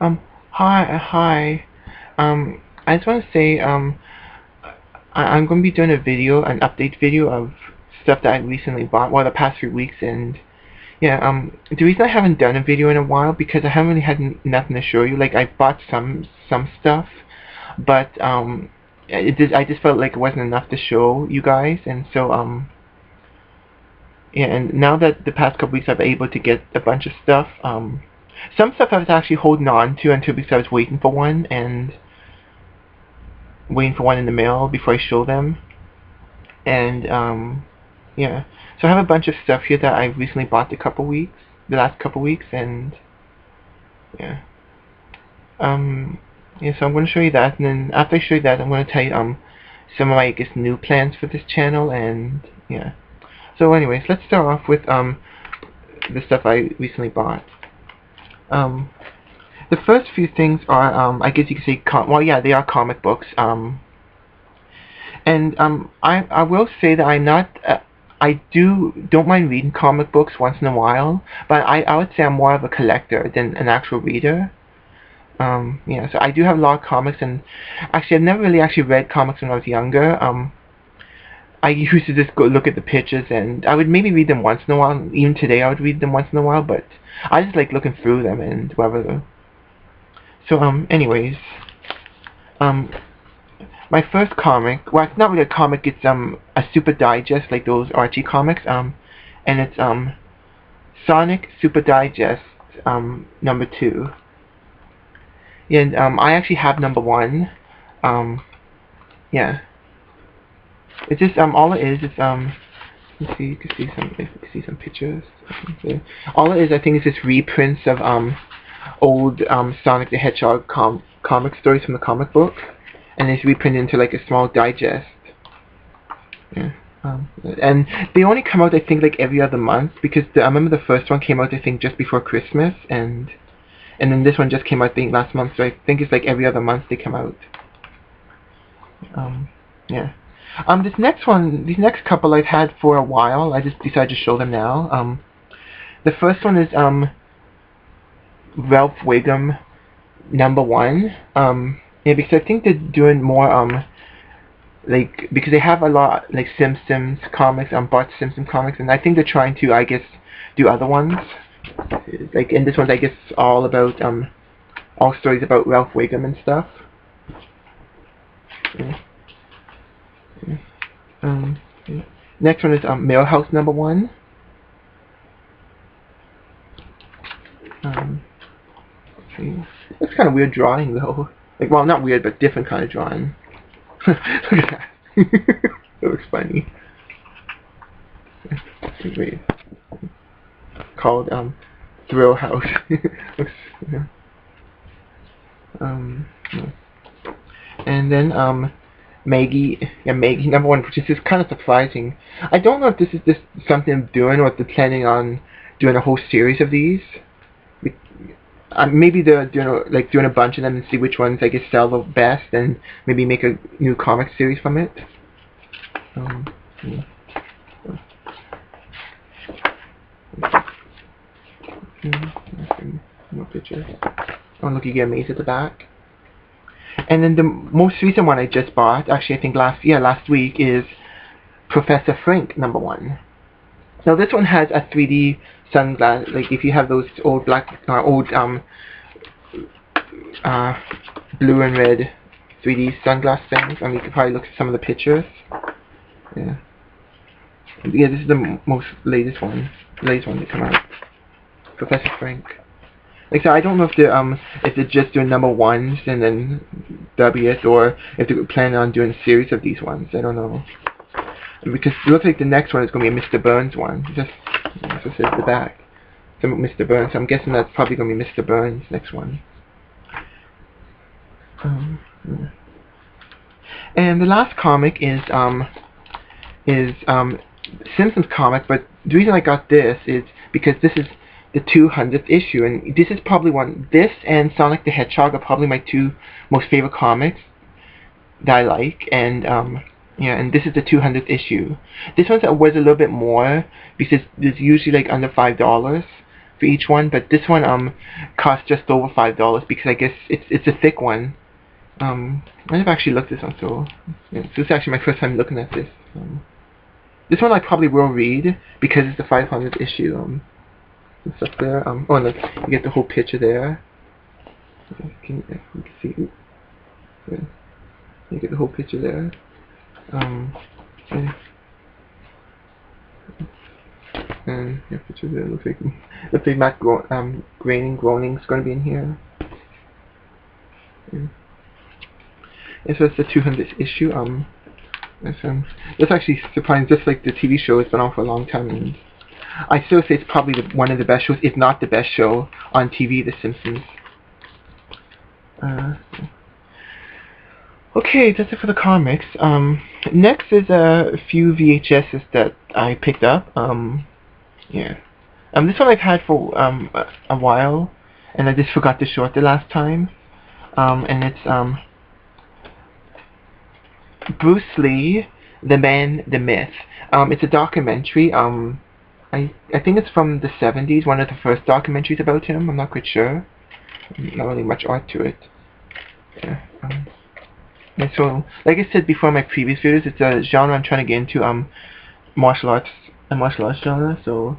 Um, hi. I just want to say, I'm going to be doing a video, an update video of stuff that I recently bought, well, the past few weeks, and yeah, the reason I haven't done a video in a while because I haven't really had nothing to show you. Like, I bought some stuff, but I just felt like it wasn't enough to show you guys, and so yeah, and now that the past couple weeks I've been able to get a bunch of stuff, some stuff I was actually holding on to until because I was waiting for one, and waiting for one in the mail before I show them. And yeah, so I have a bunch of stuff here that I recently bought the last couple weeks, and yeah, yeah. So I'm going to show you that, and then after I show you that, I'm going to tell you some of my, I guess, new plans for this channel, and yeah. So anyways, let's start off with the stuff I recently bought. The first few things are I guess you could say well, yeah, they are comic books. And I will say that I'm not. I don't mind reading comic books once in a while, but I would say I'm more of a collector than an actual reader. Yeah, so I do have a lot of comics, and actually I've never really actually read comics when I was younger. I used to just go look at the pictures, and I would maybe read them once in a while. Even today, I would read them once in a while, but I just like looking through them and whatever. So anyways, um, my first comic, well, it's not really a comic, it's a super digest, like those Archie comics, and it's Sonic Super Digest number 2. Yeah, and I actually have number 1. Yeah, it's just all it is let's see, you can see some, if you can see some pictures. All it is, I think, is just reprints of old Sonic the Hedgehog comic stories from the comic book, and it's reprinted into like a small digest. Yeah. And they only come out, I think, like every other month, because I remember the first one came out, I think, just before Christmas, and then this one just came out, I think, last month. So I think it's like every other month they come out. Yeah. These next couple I've had for a while. I just decided to show them now. The first one is Ralph Wiggum number 1. Yeah, because I think they're doing more like, because they have a lot like Simpsons comics, Bart Simpson comics, and I think they're trying to, I guess, do other ones. Like, in this one, I guess, all about all stories about Ralph Wiggum and stuff. Yeah. Yeah. Next one is Millhouse number 1. That's kind of weird drawing though. Like, well, not weird, but different kind of drawing. Look at that. It looks funny. Wait. Called Thrill House. Looks, yeah. Yeah. And then Maggie number 1, which is just kind of surprising. I don't know if this is just something I'm doing, or if they're planning on doing a whole series of these. Maybe they're doing a bunch of them and see which ones, I guess, sell the best, and maybe make a new comic series from it. Yeah. More pictures. Oh, look, you get amazed at the back. And then the most recent one I just bought, actually I think last week, is Professor Frink number 1. Now this one has a 3D sunglass, like if you have those old blue and red 3D sunglass things. I mean, you could probably look at some of the pictures. Yeah. Yeah, this is the latest one to come out. Professor Frink. Like, so I don't know if they're just doing number 1s and then W, or if they're planning on doing a series of these ones. I don't know. Because it looks like the next one is going to be a Mr. Burns one. Just says the back. So Mr. Burns. So I'm guessing that's probably going to be Mr. Burns' next one. Yeah. And the last comic is Simpsons comic, but the reason I got this is because this is the 200th issue, and this is probably this and Sonic the Hedgehog are probably my 2 most favorite comics that I like, and yeah, and this is the 200th issue. This one's worth a little bit more because it's usually like under $5, for each one, but this one cost just over $5 because I guess it's a thick one. I never actually looked at this one, so yeah, so this is actually my first time looking at this. This one I probably will read because it's the 500th issue. It's up there. Oh, look, you get the whole picture there. You can see. You get the whole picture there. And yeah, picture there. Looks like Matt Groening's going to be in here. Yeah, so it's the 200th issue. It's actually surprising. Just like the TV show, it's been on for a long time, and I still say it's probably one of the best shows, if not the best show on TV, The Simpsons. Okay, that's it for the comics. Next is a few VHSs that I picked up. Yeah. This one I've had for a while, and I just forgot to show it the last time. And it's Bruce Lee, the Man, the Myth. It's a documentary. I think it's from the 70s, one of the first documentaries about him. I'm not quite sure. Not really much art to it. Yeah. And so, like I said before in my previous videos, it's a genre I'm trying to get into, a martial arts genre, so,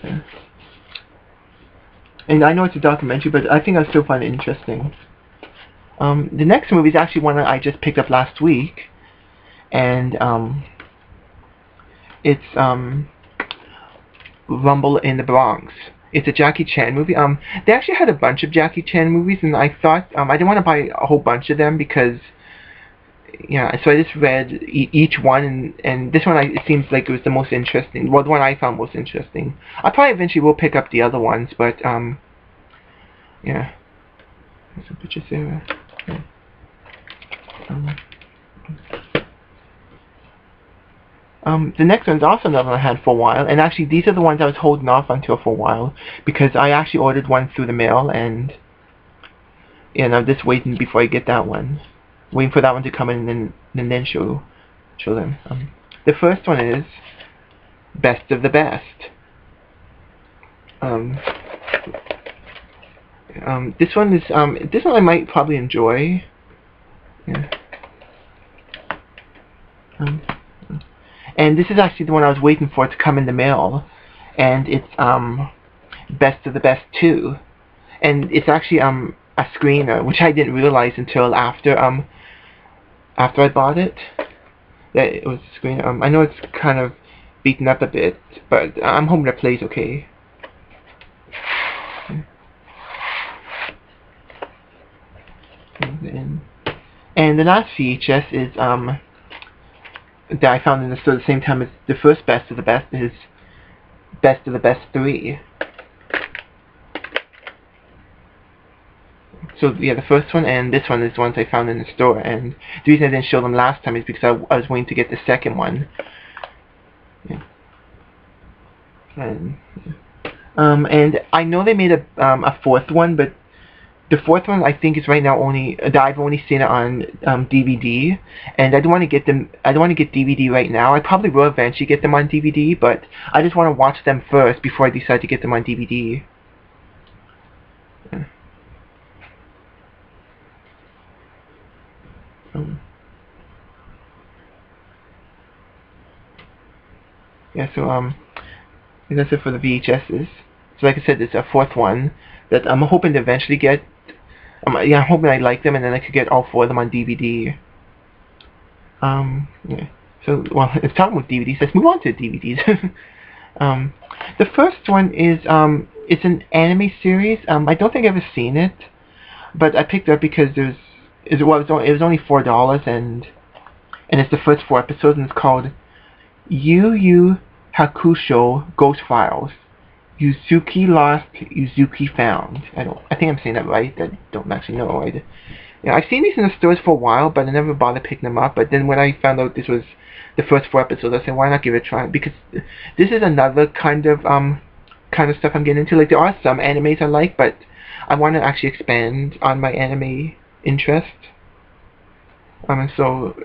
yeah. And I know it's a documentary, but I think I'll still find it interesting. The next movie is actually one that I just picked up last week, and, it's, Rumble in the Bronx. It's a Jackie Chan movie. They actually had a bunch of Jackie Chan movies, and I thought I didn't want to buy a whole bunch of them because, yeah. So I just read each one, and this one it seems like it was the most interesting. Well, the one I found most interesting. I probably eventually will pick up the other ones, but yeah. There's some pictures there. Yeah. The next one's also another one I had for a while, and actually these are the ones I was holding off until for a while, because I actually ordered one through the mail, and I'm just waiting before I get that one. Waiting for that one to come in and then show them. The first one is Best of the Best. This one I might probably enjoy. Yeah. And this is actually the one I was waiting for to come in the mail, and it's Best of the Best 2, and it's actually a screener, which I didn't realize until after I bought it, that it was a screener. I know it's kind of beaten up a bit, but I'm hoping it plays okay. And the last VHS is that I found in the store at the same time as the first Best of the Best is Best of the Best 3. So yeah, the first one and this one is the ones I found in the store, and the reason I didn't show them last time is because I was waiting to get the second one. Yeah. And I know they made a fourth one, but the fourth one I think is right now I've only seen it on DVD, and I don't want to get DVD right now. I probably will eventually get them on DVD, but I just want to watch them first before I decide to get them on DVD. Yeah, so that's it for the VHSs. So like I said, it's a fourth one that I'm hoping to eventually get. I'm hoping I like them, and then I could get all four of them on DVD. Yeah. So, well, it's talking about DVDs. Let's move on to DVDs. The first one is it's an anime series. I don't think I've ever seen it, but I picked it up because it was only $4, and it's the first 4 episodes, and it's called Yu Yu Hakusho Ghost Files. Yuzuki Lost, Yuzuki Found. I think I'm saying that right. I don't actually know. I've seen these in the stores for a while, but I never bothered picking them up. But then when I found out this was the first 4 episodes, I said, why not give it a try? Because this is another kind of stuff I'm getting into. Like, there are some animes I like, but I want to actually expand on my anime interest. And so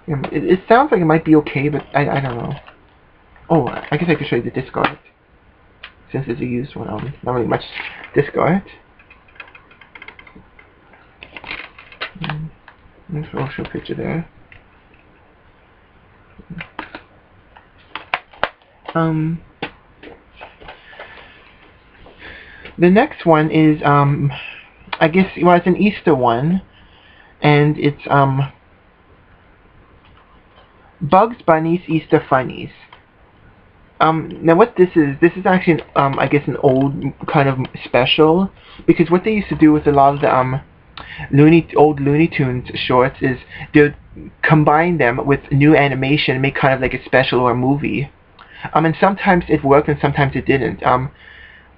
it sounds like it might be okay, but I don't know. Oh, I guess I could show you the disc art. since it's a used one, not really much discard. There's also a picture there. The next one is I guess, well, it's an Easter one, and it's Bugs Bunny's Easter Funnies. Now what this is actually I guess an old kind of special, because what they used to do with a lot of the old Looney Tunes shorts is they would combine them with new animation and make kind of like a special or a movie. And sometimes it worked and sometimes it didn't.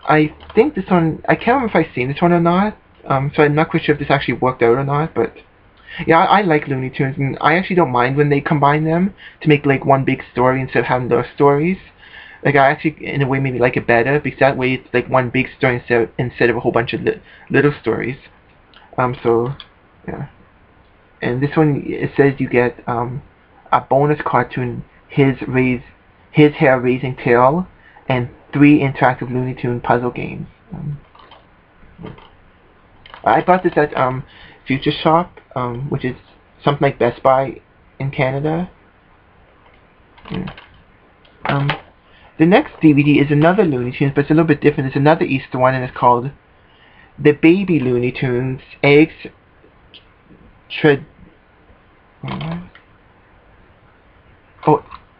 I think this one, I can't remember if I've seen this one or not, so I'm not quite sure if this actually worked out or not, but yeah, I like Looney Tunes, and I actually don't mind when they combine them to make like one big story instead of having those stories. Like, I actually, in a way, maybe like it better, because that way it's like one big story instead of a whole bunch of little stories. So, yeah. And this one, it says you get a bonus cartoon, his hair raising tail, and 3 interactive Looney Tune puzzle games. I bought this at Future Shop, which is something like Best Buy in Canada. Yeah. The next DVD is another Looney Tunes, but it's a little bit different. It's another Easter one, and it's called The Baby Looney Tunes Eggs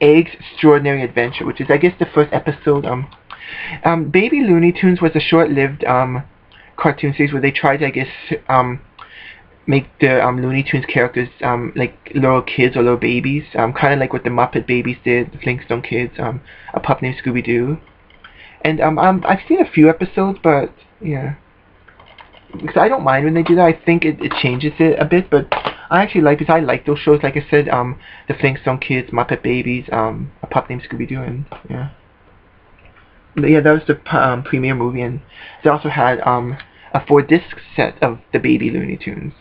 Eggs Extraordinary Adventure, which is, I guess, the first episode. Baby Looney Tunes was a short-lived cartoon series where they tried to, I guess, make the Looney Tunes characters like little kids or little babies, kind of like what the Muppet Babies did, the Flintstone Kids, A Pup Named Scooby-Doo. And I've seen a few episodes, but yeah, because I don't mind when they do that. I think it changes it a bit, but I actually like, because I like those shows, like I said, the Flintstone Kids, Muppet Babies, A Pup Named Scooby-Doo, and yeah. But yeah, that was the premiere movie, and they also had a 4-disc set of the Baby Looney Tunes.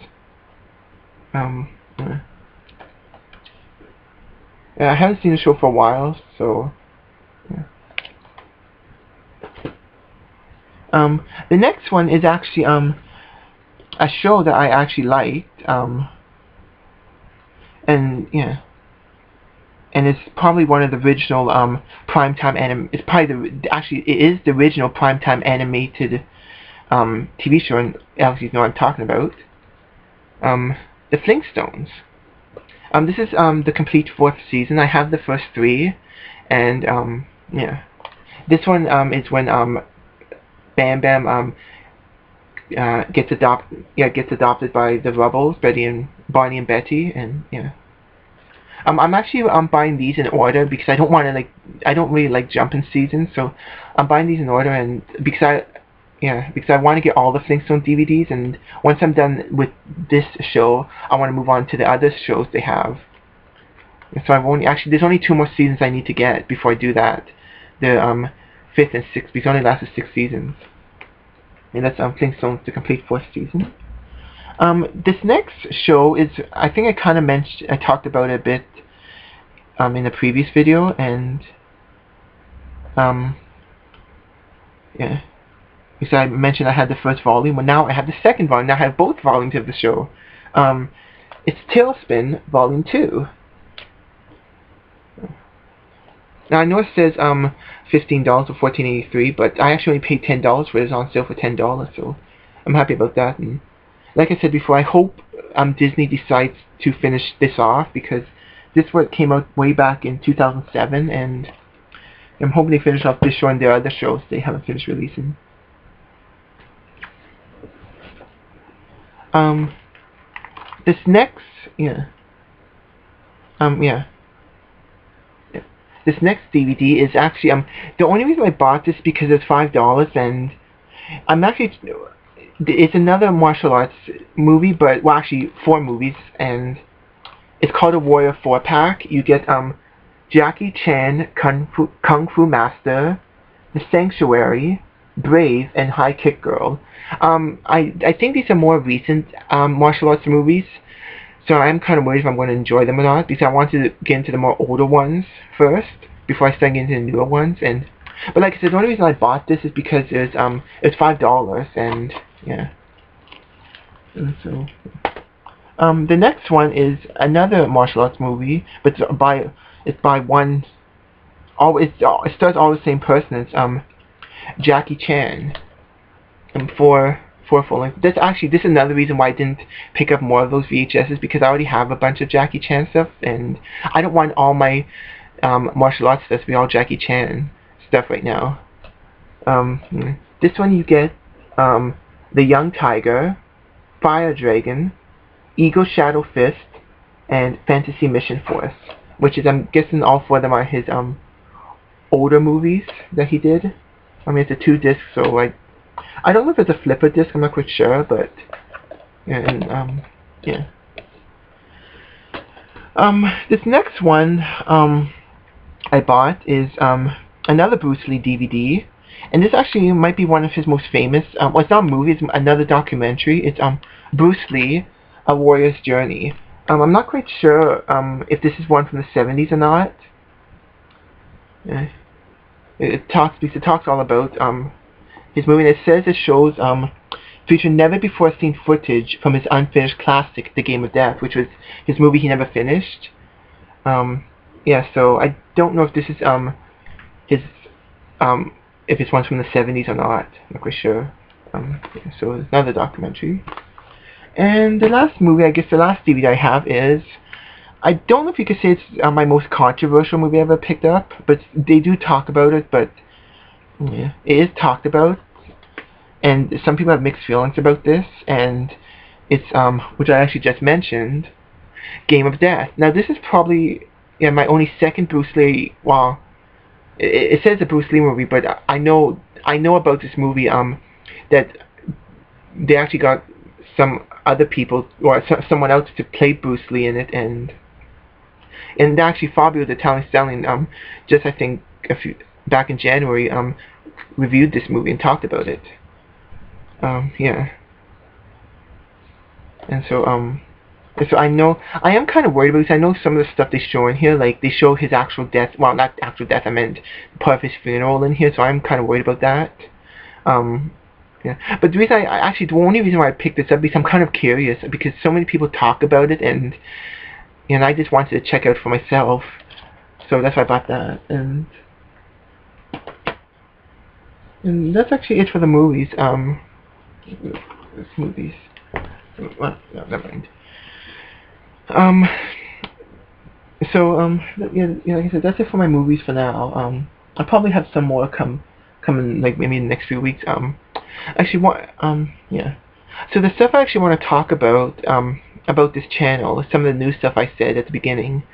Yeah, I haven't seen the show for a while, so yeah. The next one is actually a show that I actually liked, and yeah, and it's probably one of the original primetime it's probably it is the original primetime animated TV show, and Alex, you know what I'm talking about. The Flintstones. This is the complete 4th season. I have the first 3, and yeah, this one is when Bam Bam gets adopted by the Rubbles, Barney and Betty, and yeah. I'm actually buying these in order because I don't want to I don't really like jumping seasons, so I'm buying these in order, and because I want to get all the Flintstone DVDs, and once I'm done with this show, I want to move on to the other shows they have. So there's only 2 more seasons I need to get before I do that. The 5th and 6th, because it only lasted 6 seasons. And that's Flintstones, the complete 4th season. This next show is, I think I talked about it a bit in the previous video, and yeah, because I mentioned I had the first volume, but now I have the second volume. Now I have both volumes of the show. It's Tailspin Volume 2. Now I know it says $15 or $14.83, but I actually only paid $10 for it. It's on sale for $10, so I'm happy about that. And like I said before, I hope Disney decides to finish this off, because this came out way back in 2007, and I'm hoping they finish off this show and their other shows they haven't finished releasing. This next, this next DVD is actually the only reason I bought this because it's $5, and it's another martial arts movie, but well, actually 4 movies, and it's called a Warrior 4-pack. You get Jackie Chan, Kung Fu Master, The Sanctuary, Brave, and High Kick Girl. I think these are more recent martial arts movies, so I'm kind of worried if I'm going to enjoy them or not, because I wanted to get into the more older ones first before I start getting into the newer ones. And But like I said, the only reason I bought this is because it's $5, and yeah. And so the next one is another martial arts movie, but it's by one. It stars all the same person. It's Jackie Chan. And for full length. This is another reason why I didn't pick up more of those VHSs, because I already have a bunch of Jackie Chan stuff, and I don't want all my martial arts stuff to be all Jackie Chan stuff right now. This one you get The Young Tiger, Fire Dragon, Eagle Shadow Fist, and Fantasy Mission Force, which is, I'm guessing all four of them are his older movies that he did. I mean, it's a 2-disc, so I don't know if it's a flipper disc, I'm not quite sure, but yeah, and yeah. This next one I bought is another Bruce Lee DVD, and this actually might be one of his most famous. Well, it's not a movie; it's another documentary. It's Bruce Lee, A Warrior's Journey. I'm not quite sure if this is one from the 70s or not. Yeah. It talks all about his movie, and it says it shows featured never before seen footage from his unfinished classic, The Game of Death, which was his movie he never finished. Yeah, so I don't know if this is his if it's one from the 70s or not. I'm not quite sure. Yeah, so it's another documentary. And the last movie, I guess the last DVD I have is, I don't know if you could say it's my most controversial movie I ever picked up, but they do talk about it, but yeah, it is talked about, and some people have mixed feelings about this, and it's, which I actually just mentioned, Game of Death. Now this is probably, yeah, my only second Bruce Lee, well, it says a Bruce Lee movie, but I know about this movie, that they actually got some other people, or someone else to play Bruce Lee in it, and actually Fabio the Italian Stallion, just I think back in January, reviewed this movie and talked about it. Yeah. And so I know, I am kind of worried about this. I know some of the stuff they show in here, like they show his actual death, well, not actual death, I meant part of his funeral in here, so I'm kind of worried about that. Yeah. But the reason actually, the only reason why I picked this up is because I'm kind of curious, because so many people talk about it, and I just wanted to check out for myself, so that's why I bought that. And that's actually it for the movies. Movies. Well, no, never mind. So yeah, like I said, that's it for my movies for now. I'll probably have some more coming, like maybe in the next few weeks. Actually, yeah. So the stuff I actually want to talk about this channel, some of the new stuff I said at the beginning.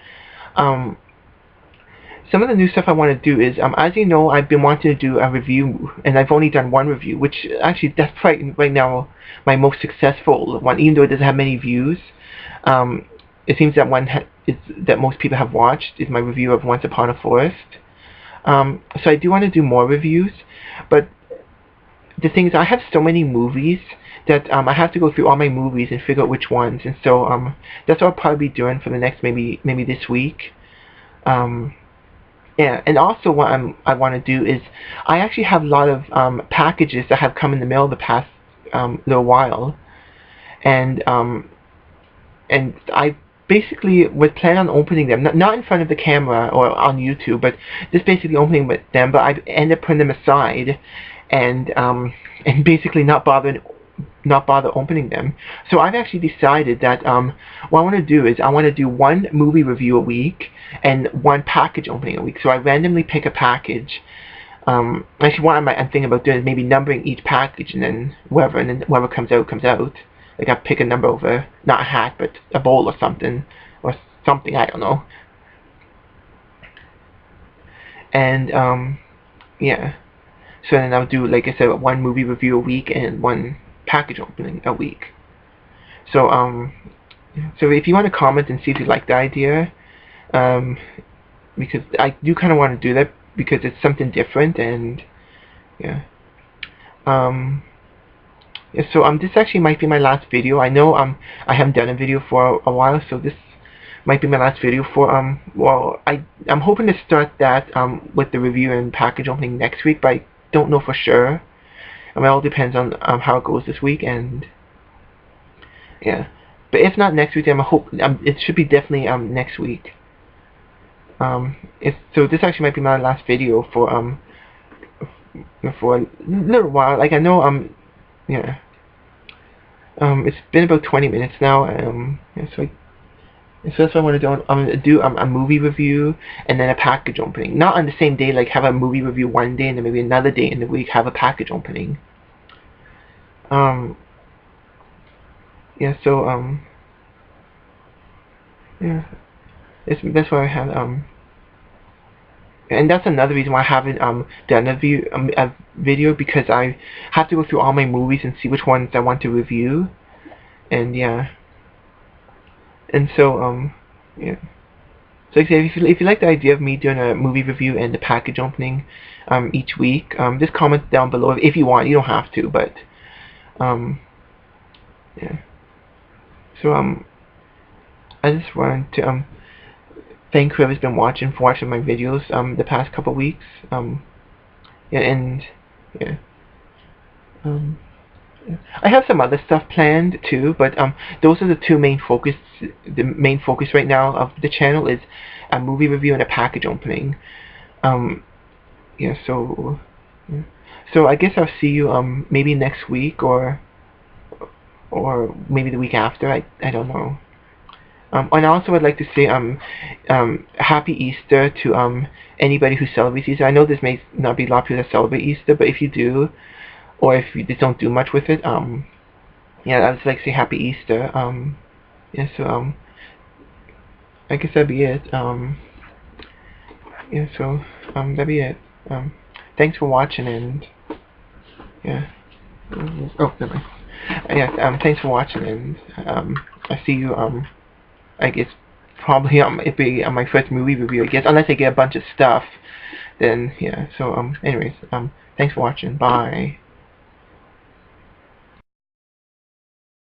Some of the new stuff I want to do is, as you know, I've been wanting to do a review, and I've only done one review, which actually, that's probably right now my most successful one, even though it doesn't have many views. It seems that one that most people have watched is my review of Once Upon a Forest. So I do want to do more reviews, but the thing is, I have so many movies that I have to go through all my movies and figure out which ones, and so that's what I'll probably be doing for the next maybe this week. Yeah, and also what I want to do is, I actually have a lot of packages that have come in the mail the past little while, and I basically was planning on opening them, not in front of the camera or on YouTube, but just basically opening with them. But I end up putting them aside, and basically not bother opening them. So I've actually decided that what I want to do is, I want to do one movie review a week and one package opening a week. So I randomly pick a package. Actually, what I'm thinking about doing is maybe numbering each package, and then whoever comes out comes out. Like I pick a number over, not a hat, but a bowl or something, I don't know. And yeah. So then I'll do, like I said, one movie review a week and one package opening a week. So so if you want to comment and see if you like the idea, because I do kind of want to do that because it's something different, and yeah. Yeah, so this actually might be my last video. I know I haven't done a video for a while, so this might be my last video for well, I'm hoping to start that with the review and package opening next week, but I don't know for sure. It all depends on how it goes this week, and yeah. But if not next week, then I hope it should be definitely next week. So this actually might be my last video for a little while. Like, I know yeah. It's been about 20 minutes now. Yeah, so that's what I want to do. I'm gonna do a movie review and then a package opening. Not on the same day. Like, have a movie review one day and then maybe another day in the week have a package opening. Yeah. So yeah. That's why I have and that's another reason why I haven't done a video, because I have to go through all my movies and see which ones I want to review, and yeah. And so yeah. So like I said, if you like the idea of me doing a movie review and the package opening each week, just comment down below if you want. You don't have to, but yeah. So I just wanted to thank whoever's been watching for watching my videos the past couple weeks. Yeah, and yeah. I have some other stuff planned too, but those are the two main focus. The main focus right now of the channel is a movie review and a package opening. Yeah. So I guess I'll see you maybe next week or maybe the week after. I don't know. And also I'd like to say Happy Easter to anybody who celebrates Easter. I know this may not be a lot of people that celebrate Easter, but if you do, or if you just don't do much with it, yeah, I'd just like to say Happy Easter. Yeah, so I guess that'd be it. Yeah, so that'd be it. Thanks for watching, and yeah. Oh, never mind. Yeah, thanks for watching, and I see you I guess probably it'd be my first movie review, I guess, unless I get a bunch of stuff, then yeah. So anyways, thanks for watching. Bye.